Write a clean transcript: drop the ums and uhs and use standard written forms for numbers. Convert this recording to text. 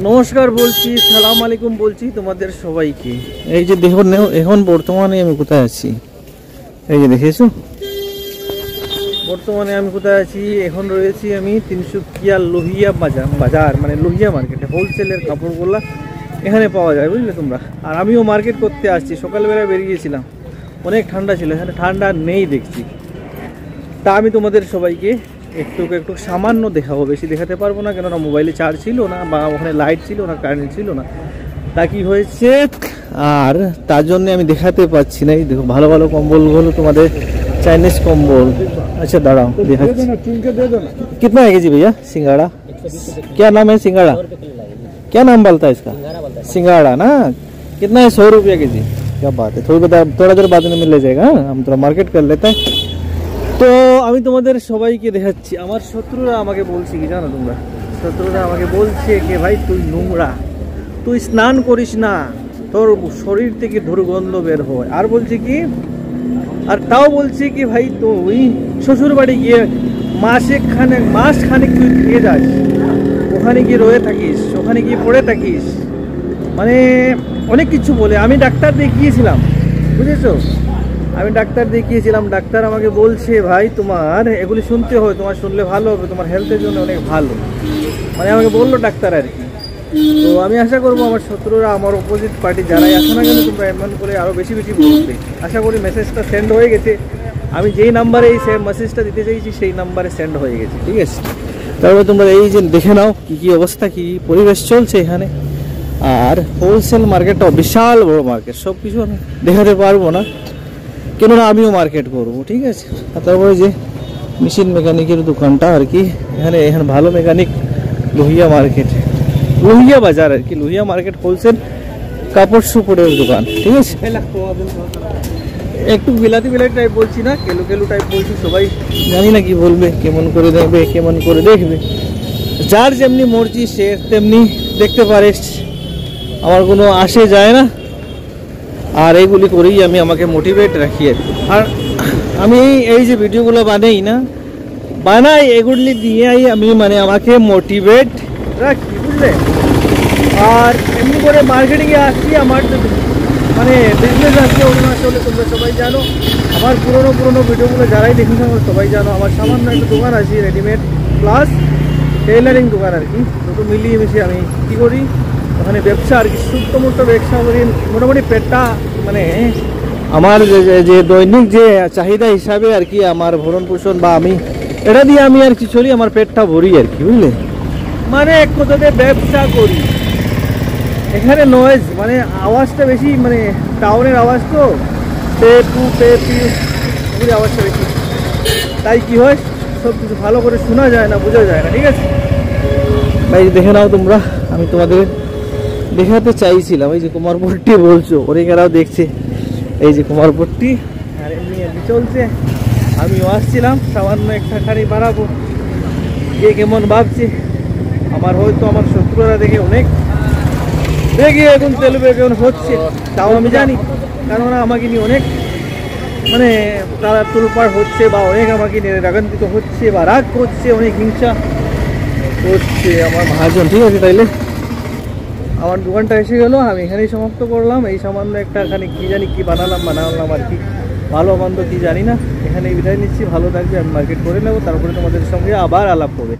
নমস্কার বলছি, সালাম আলাইকুম বলছি তোমাদের সবাইকে। এই যে দেখো এখন বর্তমানে আমি কোথায় আছি, এই যে দেখেছো বর্তমানে আমি কোথায় আছি। এখন রয়েছি আমি তিনসুকিয়া লোহিয়া বাজার মানে লোহিয়া মার্কেটে। হোলসেলের কাপড়গুলা এখানে পাওয়া যায়, বুঝলে তোমরা। আর আমিও মার্কেট করতে আসছি, সকালবেলা বেরিয়েছিলাম, অনেক ঠান্ডা ছিল, এখানে ঠান্ডা নেই দেখছি। তা আমি তোমাদের সবাইকে একটু একটু সামান্য দেখাবো, বেশি দেখাতে পারবো না, কেননা মোবাইলে চার্জ ছিল না বা ওখানে লাইট ছিল না, কারেন্ট ছিল না। তা কি হয়েছে, আর তার জন্য আমি দেখাতে পাচ্ছি না। এই দেখো ভালো ভালো কম্বলগুলো, তোমাদের चाइनीज कम्बल। अच्छा दाड़ाओ, कितना है जी भैया सिंगाड़ा? क्या नाम है सिंगाड़ा? क्या नाम बोलता है इसका? सिंगाड़ा ना। कितना है? 100 रुपया के जी। क्या बात है, थोड़ा देर बाद में मिल जाएगा। हम थोड़ा मार्केट कर लेते हैं। তো আমি তোমাদের সবাইকে দেখাচ্ছি। আমার শত্রুরা আমাকে বলছে কি জানো তোমরা, শত্রুরা আমাকে বলছে কি ভাই তুই নোংরা, তুই স্নান করিস না, তোর শরীর থেকে দুর্গন্ধ বের হয়। আর বলছে কি, আর তাও বলছে কি ভাই তুই শ্বশুর বাড়ি গিয়ে মাস খানেক তুই থেকে যাস, ওখানে গিয়ে রয়ে থাকিস, ওখানে গিয়ে পড়ে থাকিস, মানে অনেক কিছু বলে। আমি ডাক্তার দেখিয়েছিলাম, বুঝেছো, আমি ডাক্তার দেখিয়েছিলাম। ডাক্তার আমাকে বলছে ভাই তোমার এগুলি শুনতে হয়, তোমার শুনলে ভালো হবে, তোমার হেলথের জন্য অনেক ভালো, মানে আমাকে বললো ডাক্তার আর কি। তো আমি আশা করবো আমার শত্রুরা, আমার অপোজিট পার্টি যারাই আসো না কেন, তোমরা এমন করে আরও বেশি বেশি বলবে। আশা করি মেসেজটা সেন্ড হয়ে গেছে। আমি যেই নাম্বারে এই মেসেজটা দিতে চাইছি সেই নাম্বারে সেন্ড হয়ে গেছে, ঠিক আছে। তারপরে তোমরা এই যে দেখে নাও কী কী অবস্থা, কী পরিবেশ চলছে এখানে। আর হোলসেল মার্কেটটা বিশাল বড় মার্কেট, সব কিছু আমি দেখাতে পারবো না, কেননা আমিও মার্কেট করবো, ঠিক আছে। আর তারপরে যে মেশিন মেকানিকের দোকানটা আর কি, এখানে ভালো মেকানিক লোহিয়া মার্কেট, লোহিয়া বাজার আর কি, লোহিয়া মার্কেট হোলসেল কাপড় সুপড়ের দোকান, ঠিক আছে। একটু বিলাতি টাইপ বলছি না, কেলু টাইপ বলছি, সবাই জানি না কি বলবে, কেমন করে দেখবে, কেমন করে দেখবে, যার যেমনি মর্জি সে তেমনি দেখতে পারে, আমার কোনো আসে যায় না। আর এইগুলি করেই আমি আমাকে মোটিভেট রাখি আর কি। আর আমি এই যে ভিডিওগুলো বানাই এগুলি দিয়েই আমি মানে আমাকে মোটিভেট রাখি, বুঝলে। আর এমনি করে মার্কেটিংয়ে আসছি, আমার মানে বিজনেস আসছে অরুণাচলে, তোমরা সবাই জানো। আমার পুরোনো ভিডিওগুলো যারাই দেখেছো আমার সবাই জানো। আমার সামান্য একটা দোকান আছে, রেডিমেড প্লাস টেইলারিং দোকান আর কি, দুটো মিলিয়ে মিশিয়ে আমি কী করি ওখানে ব্যবসা আর কি, ছোট্ট ব্যবসা করি। মোটামুটি পেটটা মানে আমার যে দৈনিক যে চাহিদা হিসাবে আর কি, আমার ভরণ পোষণ বা আমি এটা দিয়ে আমি আর কি চলি, আমার পেটটা ভরি আর কি, বুঝলে। মানে এক কথাতে ব্যবসা করি। এখানে নয়েজ মানে আওয়াজটা বেশি, মানে টাউনের আওয়াজ তো, এগুলি আওয়াজটা বেশি, তাই কি হয় সব কিছু ভালো করে শোনা যায় না, বোঝা যায় না, ঠিক আছে ভাই। দেখে নাও তোমরা, আমি তোমাদের দেখাতে চাইছিলাম। এই যে কুমারপট্টি বলছো, অনেকেরাও দেখছে, এই যে কুমারপট্টি। আর এমনি চলছে, আমিও আসছিলাম সামান্য একটা খানি বাড়াবো, কে কেমন ভাবছে। আমার হয়তো আমার শত্রুরা দেখে অনেক দেখি এখন তেলু বেগুন হচ্ছে, তাও আমি জানি, কেননা আমাকে নিয়ে অনেক মানে তারা তুলপাড় হচ্ছে, বা অনেক আমাকে নিয়ে রাগান্বিত হচ্ছে বা রাগ করছে, অনেক হিংসা করছে আমার মহাজন, ঠিক আছে। তাইলে আমার দোকানটা এসে গেল, আমি এখানেই সমাপ্ত করলাম। এই সামান্য একটা খানি কী জানি কী বানালাম আর কি, ভালো মন্দ কী জানি না, এখানেই বিদায় নিচ্ছি। ভালো থাকবে, আমি মার্কেট করে নেবো, তারপরে তোমাদের সঙ্গে আবার আলাপ হবে।